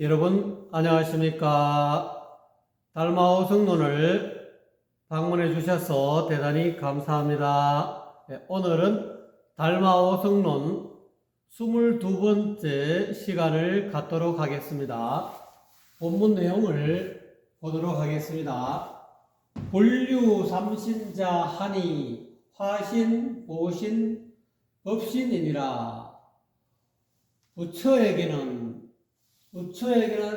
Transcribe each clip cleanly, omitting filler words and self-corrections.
여러분 안녕하십니까. 달마오 성론을 방문해 주셔서 대단히 감사합니다. 오늘은 달마오 성론 22번째 시간을 갖도록 하겠습니다. 본문 내용을 보도록 하겠습니다. 본류 삼신자 하니 화신, 보신, 법신이니라. 부처에게는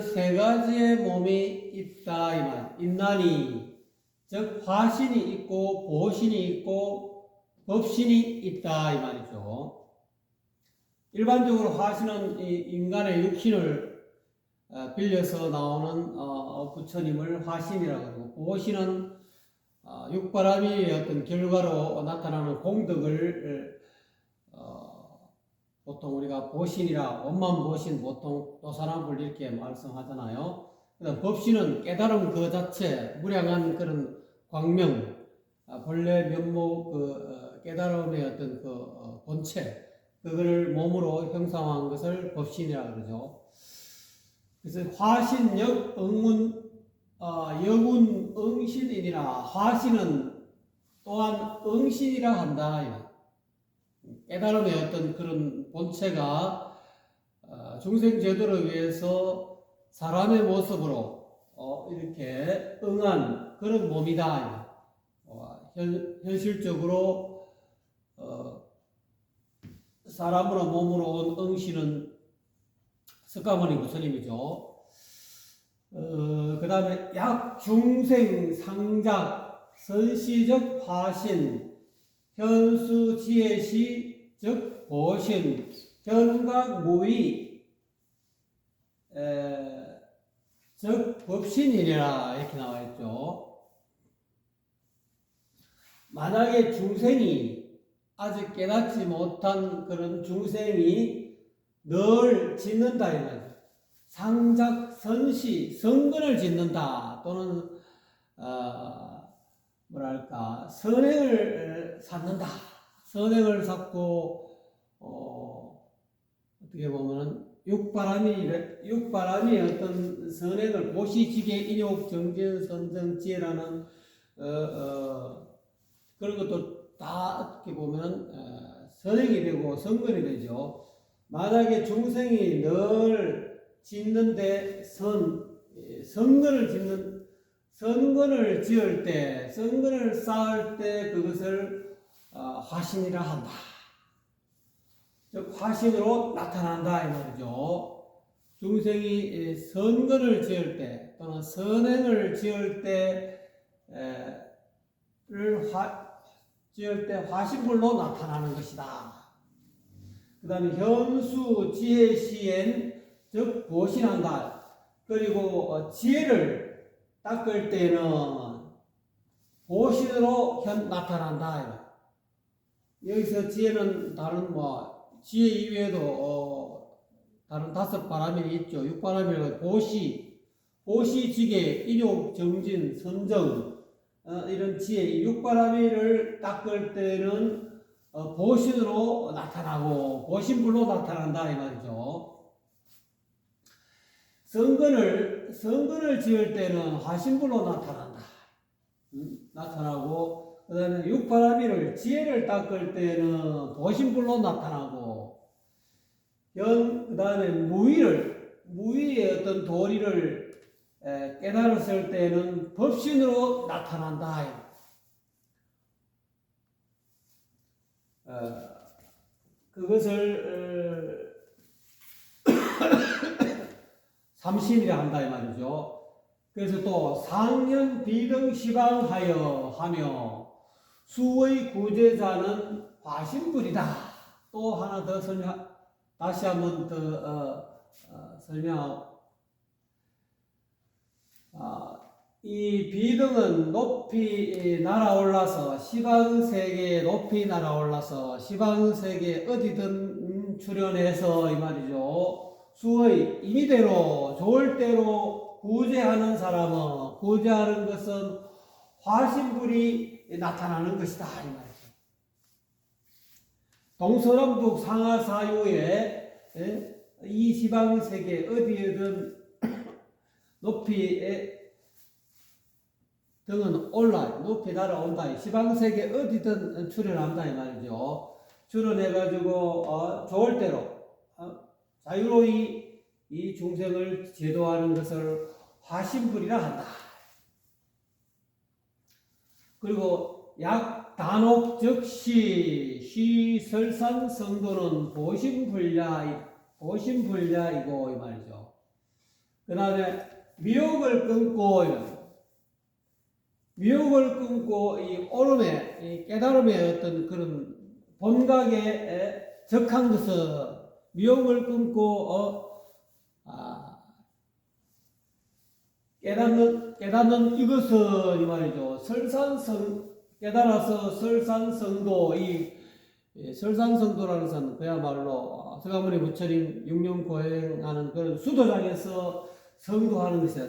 세 가지의 몸이 있다 이 말. 있나니 즉 화신이 있고 보신이 있고 법신이 있다 이 말이죠. 일반적으로 화신은 인간의 육신을 빌려서 나오는 부처님을 화신이라고 하고, 보신은 육바람의 어떤 결과로 나타나는 공덕을 보통 우리가 보신이라, 원만 보신, 보통 도사람불 이렇게 말씀하잖아요. 그다음 법신은 깨달음 그 자체, 무량한 그런 광명, 본래 면목, 깨달음의 어떤 본체, 그거를 몸으로 형상화한 것을 법신이라 그러죠. 그래서 화신역 응운, 여군 응신이니라. 화신은 또한 응신이라 한다. 깨달음의 어떤 그런 본체가 중생 제도를 위해서 사람의 모습으로 이렇게 응한 그런 몸이다. 현실적으로 사람으로 몸으로 온 응신은 석가모니 부처님이죠. 그 다음에 약중생 상작 선시적 화신 현수 지혜시 즉 보신 현각 무의 즉 법신이라 이렇게 나와 있죠. 만약에 중생이 아직 깨닫지 못한 그런 중생이 늘 짓는다 이 말이죠. 상작 선시 성근을 짓는다 또는 뭐랄까 선행을 쌓는다. 선행을 쌓고 어떻게 보면은 육바람이 어떤 선행을 보시지계 인욕 정진 선정 지혜라는 그런 것도 다 어떻게 보면 선행이 되고 선근이 되죠. 만약에 중생이 늘 짓는데 선근을 지을 때, 선근을 쌓을 때 그것을 화신이라 한다. 즉 화신으로 나타난다 이 말이죠. 중생이 선근을 지을 때 또는 선행을 지을 때 화신불로 나타나는 것이다. 그 다음에 현수 지혜시엔 즉 보신한다. 그리고 지혜를 닦을 때는 보신으로 나타난다. 여기서 지혜는 다른 지혜 이외에도 다른 5바람이 있죠. 6바람이라고 보시, 지계, 인욕, 정진, 선정 이런 지혜 6바람이를 닦을 때는 보신으로 나타나고 보신불로 나타난다 이 말이죠. 성근을 지을 때는 화신불로 나타나고 그 다음에 육바라미를 지혜를 닦을 때는 보신불로 나타나고 그 다음에 무의의 어떤 도리를 깨달았을 때는 법신으로 나타난다. 그것을 삼신이라 한다 이 말이죠. 그래서 또 상현 비등 시방하여 하며 수의 구제자는 화신불이다. 또 하나 더 다시 한번 더 설명하고 이 비등은 높이 날아올라서 시방세계에 높이 날아올라서 시방세계 어디든 출현해서 이 말이죠. 수의 임의대로 좋을 대로 구제하는 사람은 구제하는 것은 화신불이 나타나는 것이다 이 말이죠. 동서남북 상하사유에 이 지방세계 어디에든 높이에 등은 올라 높이 날아온다. 시방세계 어디든 출현한다 이 말이죠. 출현해가지고 좋을 대로 자유로이 이 중생을 제도하는 것을 화신불이라 한다. 그리고 약 단옥 즉시 시설산 성도는 보신불야이고 이 말이죠. 그 다음에 미혹을 끊고 이 오름에 이 깨달음의 어떤 그런 본각에 적한 것은 미혹을 끊고 깨닫는 이것은 이 말이죠. 깨달아서 설산성도 이 설산성도라는 것은 그야말로 서가모니 부처님 육령고행하는 그런 수도장에서 성도하는 것이야.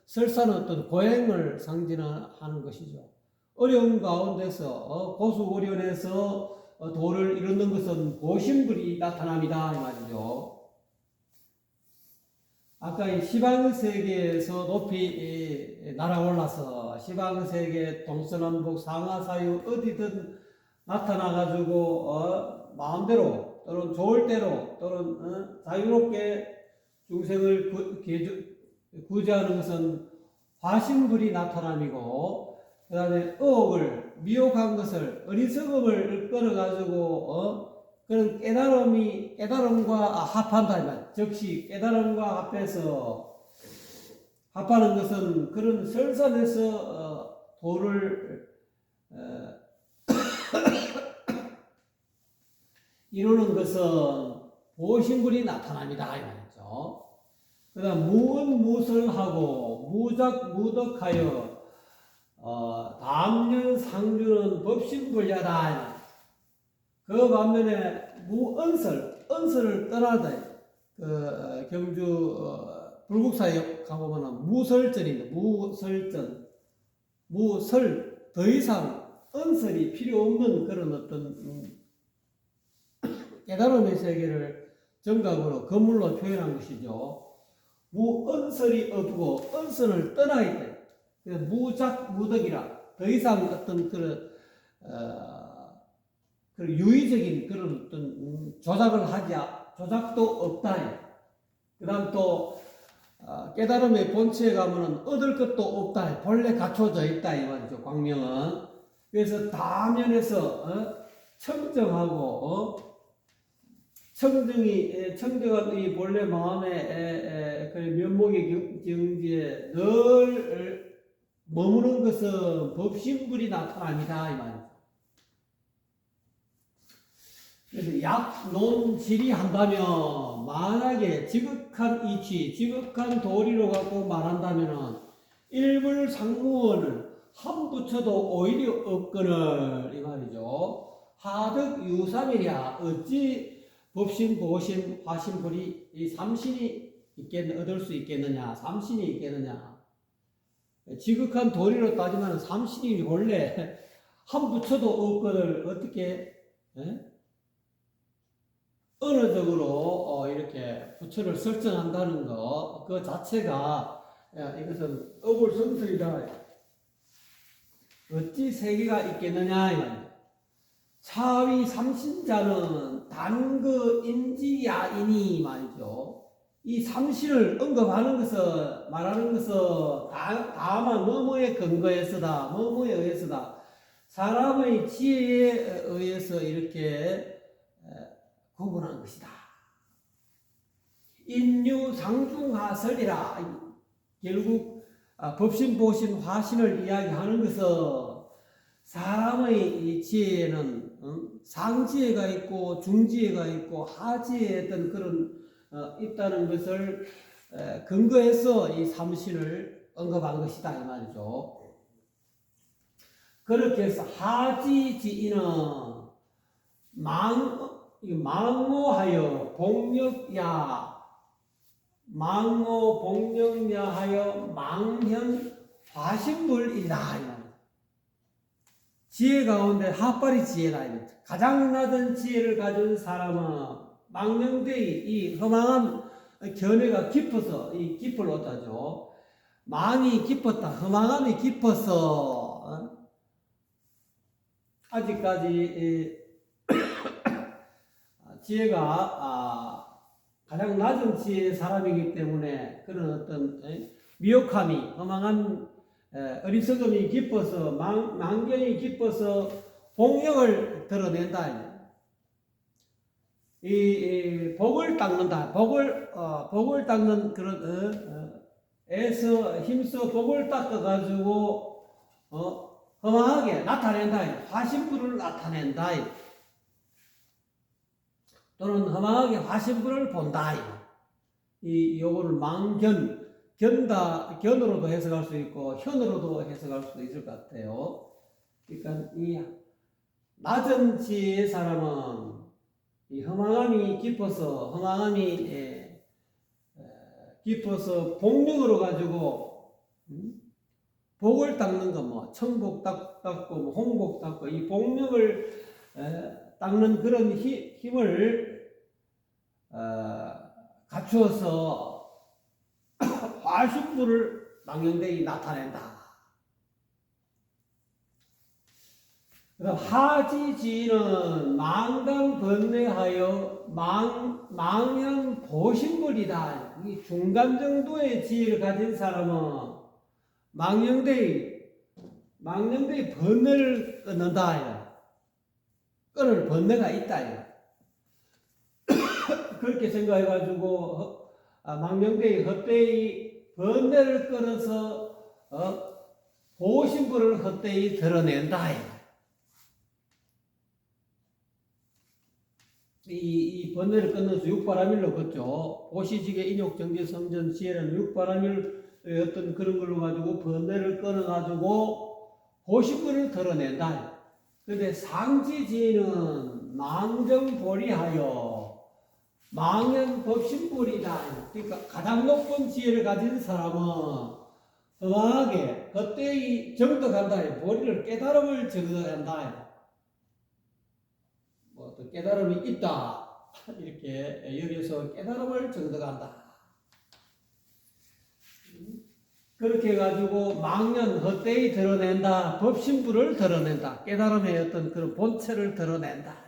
설산은 어떤 고행을 상징하는 것이죠. 어려운 가운데서 고수고련에서 도를 이루는 것은 보신불이 나타납니다 이 말이죠. 아까 이 시방세계에서 높이 날아올라서 시방세계 동서남북 상하사유 어디든 나타나가지고 마음대로 또는 좋을 대로 또는 자유롭게 중생을 구제하는 것은 화신불이 나타남이고, 그 다음에 의혹을 미혹한 것을 어리석음을 끌어가지고 그런 깨달음과 합한다 이 말. 즉시 깨달음과 합해서 합하는 것은 그런 설산에서 도를 이루는 것은 보신불이 나타납니다 이 말이죠. 그 다음 무은무설하고 무작무덕하여 담년 상주는 법신불야다. 그 반면에 은설을 떠나다. 그 경주 불국사에 가보면 무설전입니다. 무설 더 이상 은설이 필요 없는 그런 어떤 깨달음의 세계를 정각으로 건물로 표현한 것이죠. 무은설이 없고 은설을 떠나야 돼. 무작무덕이라 더 이상 어떤 그런 유의적인 그런 어떤 조작도 없다. 그 다음 또 깨달음의 본체에 가면은 얻을 것도 없다. 본래 갖춰져 있다 이 말이죠. 광명은. 그래서 다면에서 청정하고 청정한 이 본래 마음의 그 면목의 경지에 늘 머무는 것은 법신불이 나타납니다 이 말이죠. 그래서 약논지리한다면 만약에 지극한 이치, 지극한 도리로 갖고 말한다면은 일불상무원을 한 부처도 오히려 없거늘 이 말이죠. 하득유삼이랴 어찌 법신, 보신, 화신불이 이 삼신이 얻을 수 있겠느냐, 삼신이 있겠느냐. 지극한 도리로 따지면 삼신이 원래 한 부처도 없거늘 어떻게 언어적으로 이렇게 부처를 설정한다는 것, 그 자체가 이것은 어불성설이다. 어찌 세계가 있겠느냐 이 말이야. 차위 삼신자는 단그 인지야이니 말이죠. 이 삼신을 언급하는 것은 말하는 것은 다만 뭐뭐에 근거해서다, 뭐뭐에 의해서다. 사람의 지혜에 의해서 이렇게 구분한 것이다. 인유상중하설이라 결국 법신, 보신, 화신을 이야기하는 것은 사람의 지혜에는 상지혜가 있고 중지혜가 있고 하지혜에 어떤 그런 있다는 것을 근거해서 이 삼신을 언급한 것이다 이 말이죠. 그렇게 해서 하지지인은 망모하여 복력야하여 망현 화신불이다. 지혜 가운데 하빨이 지혜다. 가장 낮은 지혜를 가진 사람은 망령되이 이 허망한 견해가 깊어서 이 깊을 오다죠. 망이 깊었다. 허망함이 깊어서 아직까지 지혜가 가장 낮은 지혜의 사람이기 때문에 그런 어떤 미혹함이 허망한 어리석음이 깊어서 망견이 깊어서 폭력을 드러낸다. 이 복을 닦는다. 복을 닦는 그런 애서 힘써 복을 닦아가지고 허망하게 나타낸다. 화신불을 나타낸다. 또는 허망하게 화신불을 본다. 요거를 견으로도 해석할 수 있고 현으로도 해석할 수도 있을 것 같아요. 그러니까 이 낮은 지혜의 사람은 이 허망함이 깊어서 복력으로 가지고 복을 닦는 거 뭐 청복 닦고 뭐 홍복 닦고 이 복력을 닦는 그런 힘을 갖추어서 화신불을 망령되이 나타낸다. 그다음 하지지는 망강번뇌하여 망연 보신불이다. 이 중간 정도의 지혜를 가진 사람은 망령되이 번뇌를 끊는다. 끊을 번뇌가 있다. 그렇게 생각해가지고 망령되이 헛되이 번뇌를 끊어서 보신불을 헛되이 드러낸다. 이 번뇌를 끊어서 육바라밀로 걷죠. 오시지게 인욕정제 성전 지혜라는 육바라밀 어떤 그런 걸로 가지고 번뇌를 끊어가지고 보신불을 드러낸다. 그런데 상지지혜는 망정보리하여 망연법신불이다. 그러니까 가장 높은 지혜를 가진 사람은 허망하게 헛되이 정덕한다. 보리를 깨달음을 정덕한다. 또 깨달음이 있다. 이렇게 여기서 깨달음을 정덕한다. 그렇게 해가지고 망연 헛되이 드러낸다. 법신불을 드러낸다. 깨달음의 어떤 그런 본체를 드러낸다.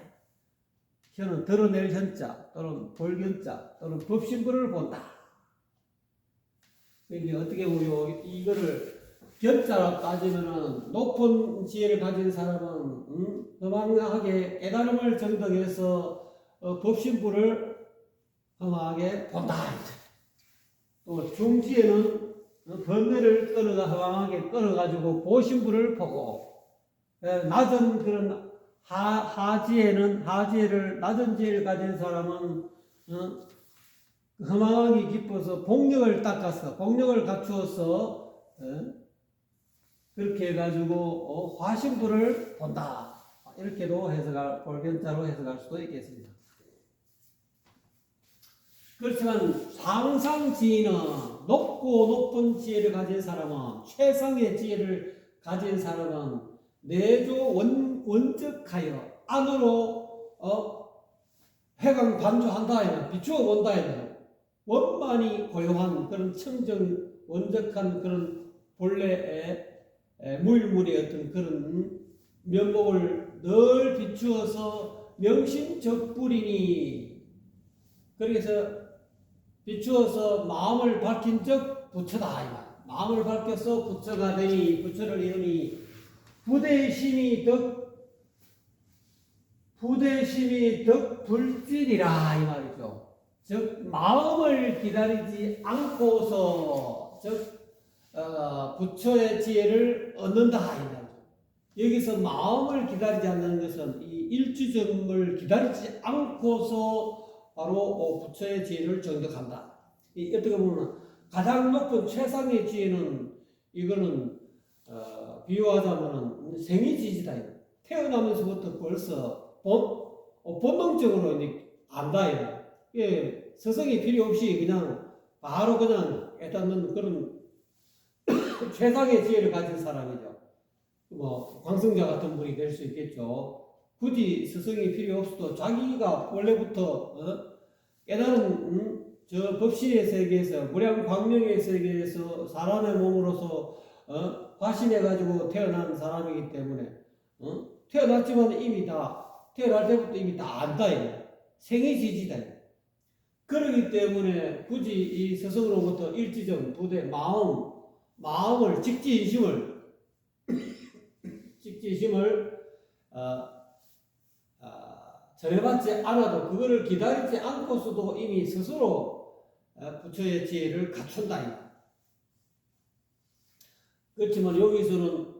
현은 드러낼 현자 또는 볼견자 또는 법신불을 본다. 이게 어떻게 보면 이거를 견자로 따지면은 높은 지혜를 가진 사람은 허망하게 깨달음을 정덕해서 법신불을 허망하게 본다. 또 중지혜는 번뇌를 허망하게 끊어가지고 보신불을 보고, 낮은 그런 하지혜를 낮은 지혜를 가진 사람은 허망하기 깊어서 복력을 닦아서 복력을 갖추어서 그렇게 해가지고 화신불을 본다. 이렇게도 볼견자로 해석할 수도 있겠습니다. 그렇지만 상상지혜는 높은 지혜를 가진 사람은 최상의 지혜를 가진 사람은 내조 원적하여 안으로 회강 반주한다. 비추어 본다. 원만히 고요한 그런 청정 원적한 그런 본래의 무일물의 어떤 그런 면목을 늘 비추어서 명심적불이니, 그래서 비추어서 마음을 밝힌 적 부처다. 마음을 밝혀서 부처가 되니, 부처를 이루니 부대심이 덕 불진이라 이 말이죠. 즉 마음을 기다리지 않고서 부처의 지혜를 얻는다. 여기서 마음을 기다리지 않는 것은 이 일주점을 기다리지 않고서 바로 부처의 지혜를 정덕한다. 어떻게 보면 가장 높은 최상의 지혜는 이거는 비유하자면 생이지지다. 태어나면서부터 벌써 본능적으로 이제 안다. 예, 서성이 필요 없이 그냥 바로 그냥 깨닫는 그런 최상의 지혜를 가진 사람이죠. 뭐 광성자 같은 분이 될 수 있겠죠. 굳이 스승이 필요 없어도 자기가 원래부터 깨달은 저 법신의 세계에서 무량광명의 세계에서 사람의 몸으로서 화신해가지고 태어난 사람이기 때문에 태어났지만 이미 다 태어날 때부터 이미 다 안다 이거 생이지지다. 그러기 때문에 굳이 이 스승으로부터 일지정 부대 마음을 직지심을 전해받지 않아도 그거를 기다리지 않고서도 이미 스스로 부처의 지혜를 갖춘다. 그렇지만 여기서는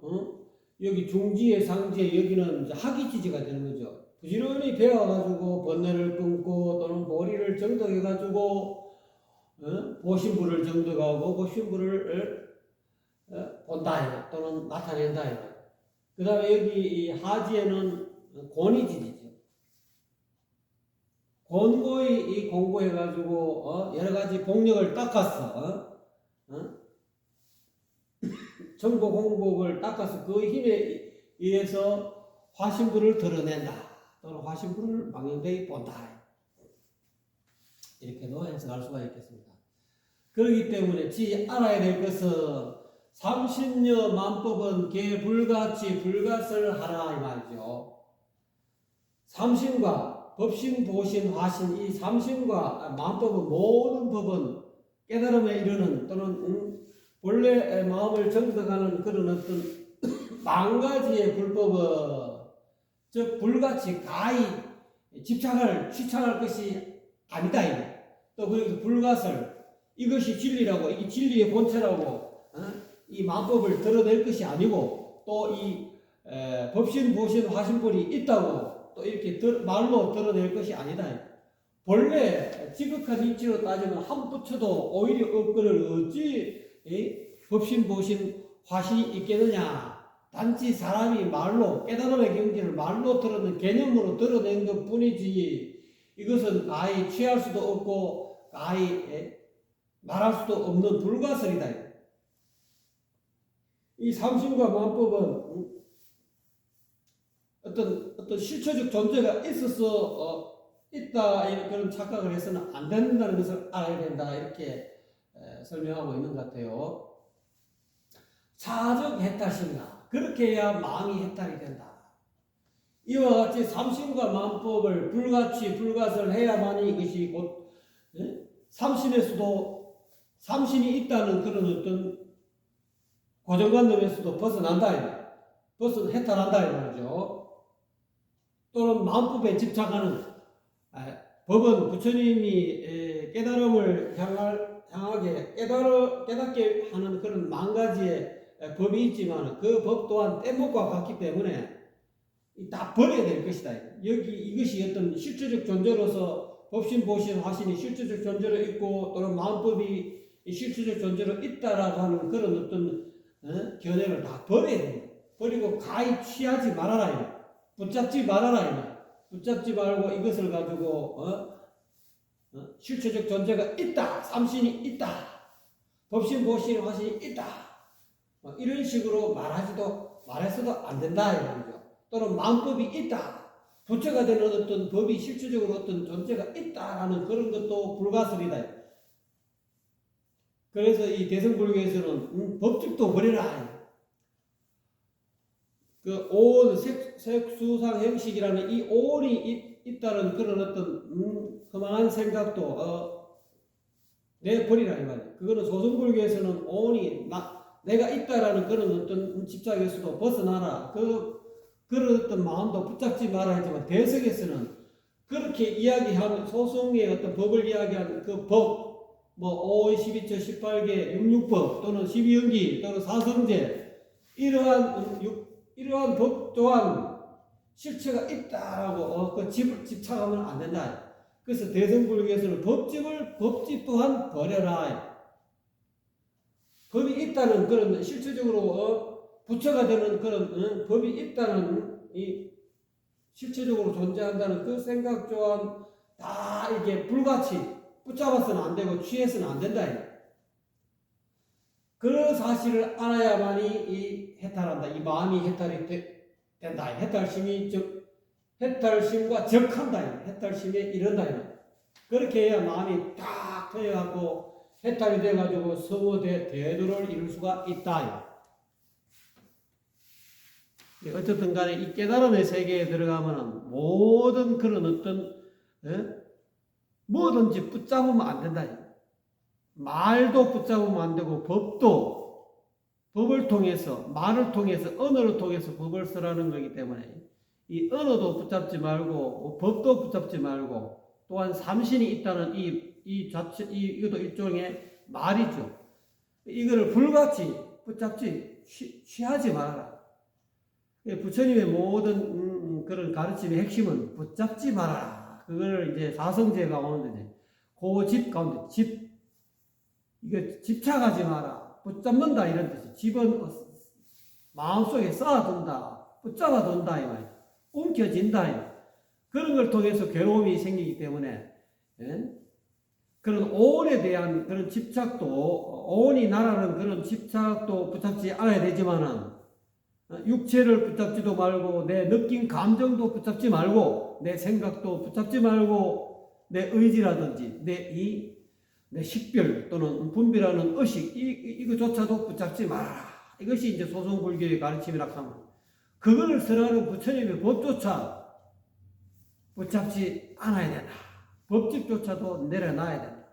여기 중지의 상지의 여기는 이제 학이지지가 되는 거죠. 부지런히 배워가지고 번뇌를 끊고 또는 보리를 정독해가지고 보신부를 정독하고 보신부를 본다 또는 나타낸다. 그 다음에 여기 이 하지에는 권위지지죠. 권고히 이 공부해가지고 여러 가지 복력을 닦았어. 정보 공복을 닦아서 그 힘에 의해서 화신부를 드러낸다. 또는 화신부를 망연되이 본다. 이렇게도 해석할 수가 있겠습니다. 그렇기 때문에 알아야 될 것은 삼신여 만법은 개불같이 불같을 하라 이 말이죠. 삼신과 법신, 보신, 화신 이 삼신과 만법은 모든 법은 깨달음에 이르는 또는 본래 마음을 정득하는 그런 어떤 만가지의 불법은 즉 불같이 가히 취착할 것이 아니다. 또 거기서 불갓을 이것이 진리라고 이게 진리의 본체라고 이 만법을 드러낼 것이 아니고 또 이 법신, 보신, 화신불이 있다고 또 이렇게 말로 드러낼 것이 아니다. 본래 지극한 이치로 따지면 한 부처도 오히려 없거늘 어찌 법신, 보신, 화신이 있겠느냐. 단지 사람이 말로 깨달음의 경지를 말로 드러낸 개념으로 드러낸 것 뿐이지 이것은 가히 취할 수도 없고 가히 말할 수도 없는 불가설이다. 이 삼신과 만법은 어떤 실체적 존재가 있어서 있다 그런 착각을 해서는 안 된다는 것을 알아야 된다 이렇게 설명하고 있는 것 같아요. 차적 해탈심이다. 그렇게 해야 마음이 해탈이 된다. 이와 같이 삼신과 만법을 불같이 불갓을 해야만이 이것이 곧 삼신에서도 삼신이 있다는 그런 어떤 고정관념에서도 벗어난다. 해탈한다 이 말이죠. 또는 만법에 집착하는 법은 부처님이 깨달음을 향하게 깨닫게 하는 그런 만 가지의 법이 있지만 그 법 또한 뗏목과 같기 때문에 다 버려야 될 것이다. 이것이 어떤 실체적 존재로서 법신, 보신, 화신이 실체적 존재로 있고 또는 마음법이 실체적 존재로 있다라고 하는 그런 어떤 견해를 다 버려야 됩니다. 버리고 가히 취하지 말아라. 붙잡지 말아라. 붙잡지 말고 이것을 가지고 실체적 존재가 있다. 삼신이 있다. 법신, 보신, 화신이 있다. 이런 식으로 말해서도 안 된다 이 말이죠. 또는 마음법이 있다. 부처가 되는 어떤 법이 실질적으로 어떤 존재가 있다라는 그런 것도 불가설이다. 그래서 이 대승불교에서는 법칙도 버려라. 그 온 색수상 형식이라는 이 온이 있다는 그런 어떤 그만한 생각도 내버리라 이 말이에요. 그거는 소승불교에서는 온이 내가 있다라는 그런 어떤 집착에서도 벗어나라. 그런 어떤 마음도 붙잡지 말아야 하지만 대석에서는 그렇게 이야기하는 소승의 어떤 법을 이야기하는 그 법, 5, 12처, 18개, 66법 또는 12연기 또는 사성제 이러한 법 또한 실체가 있다라고 그 집착하면 안 된다. 그래서 대승불교에서는 법집 또한 버려라. 법이 있다는 그런 실체적으로 부처가 되는 그런 법이 있다는 이 실체적으로 존재한다는 그 생각 또한 다 이게 불같이 붙잡아서는 안 되고 취해서는 안 된다. 그런 사실을 알아야만이 이 해탈한다. 이 마음이 해탈이 된다. 해탈심과 적한다. 해탈심에 이른다. 그렇게 해야 마음이 딱 터져갖고 해탈이 돼가지고 성호 대도를 이룰 수가 있다. 어쨌든 간에 이 깨달음의 세계에 들어가면은 모든 그런 어떤 뭐든지 붙잡으면 안 된다. 말도 붙잡으면 안 되고 법을 통해서 말을 통해서 언어를 통해서 법을 쓰라는 거기 때문에 이 언어도 붙잡지 말고 법도 붙잡지 말고 또한 삼신이 있다는 이 자체 이것도 일종의 말이죠. 이거를 불같이 붙잡지 취하지 말아라. 부처님의 모든 그런 가르침의 핵심은 붙잡지 말아라. 그걸 이제 사성제가 오는데 그 집 가운데 이거 집착하지 마라. 붙잡는다 이런 뜻이. 집은 마음속에 쌓아둔다. 붙잡아둔다 이 말이야. 움켜진다 이 말이야. 그런 걸 통해서 괴로움이 생기기 때문에 그런 오온에 대한 그런 집착도 오온이 나라는 그런 집착도 붙잡지 않아야 되지만은 육체를 붙잡지도 말고 내 느낀 감정도 붙잡지 말고 내 생각도 붙잡지 말고 내 의지라든지 내 식별 또는 분별하는 의식 이거조차도 붙잡지 말아라. 이것이 이제 소송불교의 가르침이라고 하면 그거를 설하는 부처님의 법조차 붙잡지 않아야 된다. 법칙조차도 내려놔야 된다.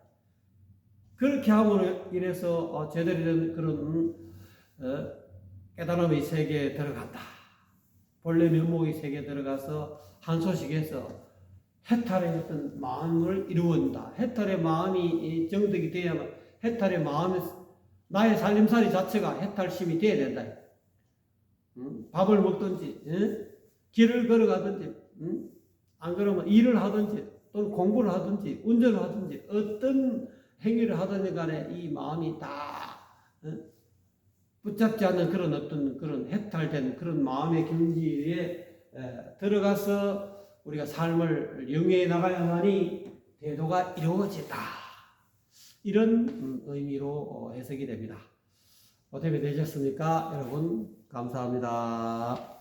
그렇게 함으로 인해서 제대로 된 그런 깨달음의 세계에 들어간다. 본래 면목의 세계에 들어가서 한 소식에서 해탈의 어떤 마음을 이루어온다. 해탈의 마음이 정득이 되어야만 해탈의 마음이 나의 살림살이 자체가 해탈심이 되어야 된다. 밥을 먹든지 길을 걸어가든지 안 그러면 일을 하든지 또는 공부를 하든지 운전을 하든지 어떤 행위를 하든지 간에 이 마음이 다 붙잡지 않는 그런 어떤 그런 해탈된 그런 마음의 경지에 들어가서 우리가 삶을 영위해 나가야만이 대도가 이루어진다. 이런 의미로 해석이 됩니다. 어떻게 되셨습니까? 여러분 감사합니다.